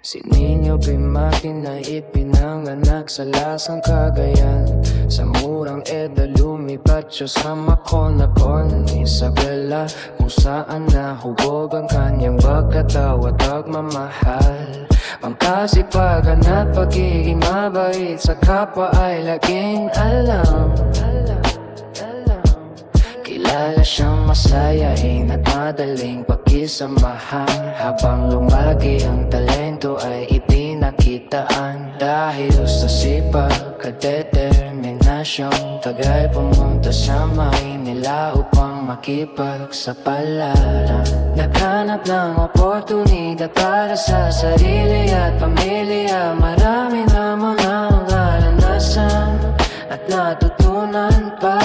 Si Nino P. Martin ay ipinanganak sa Lasang Cagayan. Sa murang edad lumipat siya sa Maconacon, Isabela, kung saan nahubog ang kanyang pagkatawa at pagmamahal. Pangkasipagan at pagiging mabait sa kapwa ay laging alam. Kilala siyang masayain at madaling pakisamahan. Habang lumaki ang talento ay ipinakitaan. Dahil sa sipag at determinasyon, tagay pumunta sa Maynila upang makipagsapalaran. Naghanap ng oportunidad para sa sarili at pamilya. Marami na mga karanasan at natutunan pa.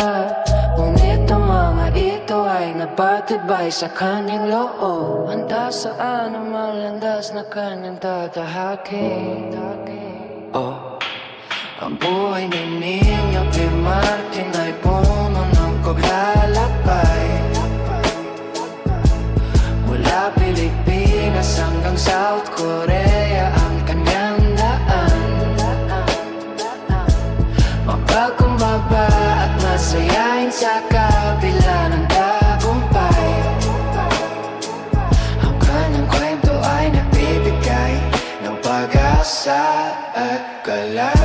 Ngunit ang mga ito ay napatibay sa kanyang loob. Handa sa anumang landas na kanyang tatahakin. Ang buhay ni Nino P. Martin ay puno ng paglalakbay. Mula Pilipinas hanggang South Korea ang kanyang daan. Mapagkumbaba at masayain sa kabila ng tagumpay. Ang kanyang kwento ay nagbibigay ng pag-asa at galak.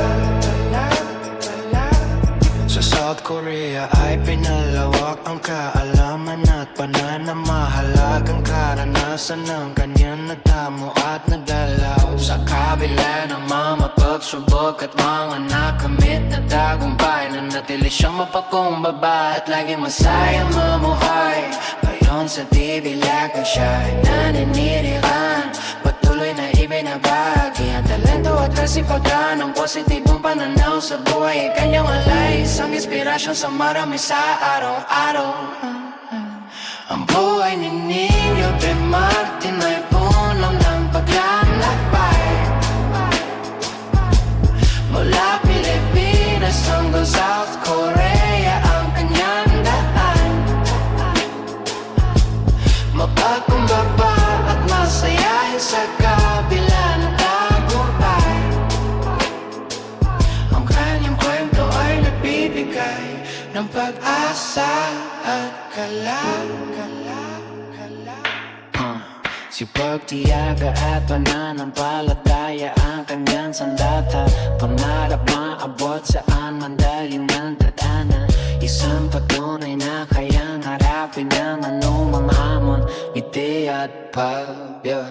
Sa South Korea ay pinalawak ang kaalaman at pananamahalagang karanasan ng kanyang natamo at nadalaw. Sa kabila ng mga pagsubok at mga nakamit na tagumpay, nanatili siyang mapagkumbaba at laging masayang mamuhay. Ngayon sa TV lakang siya ay naninirikan, patuloy na ibinabahagi ang talento at kasipagan. Ang positibong pananaw sa buhay ay kanyang alay, isang inspirasyon sa marami sa araw-araw. Ang buhay ni Nino P. Martin ay puno ng paglalakbay. Mula Pilipinas hanggang South Korea ang kanyang daan. Mapagkumbaba at masayahin sa kabila ng tagumpay. Ang kanyang kwento ay nagbibigay ng pag-asa at galak. Sipag, tiyaga at pananampalataya ang kanyang sandata. Pangarap maabot saan man dahil ng tadhana. Isang patunay na kayang harapin ang anumang hamon, ngiti at pagya.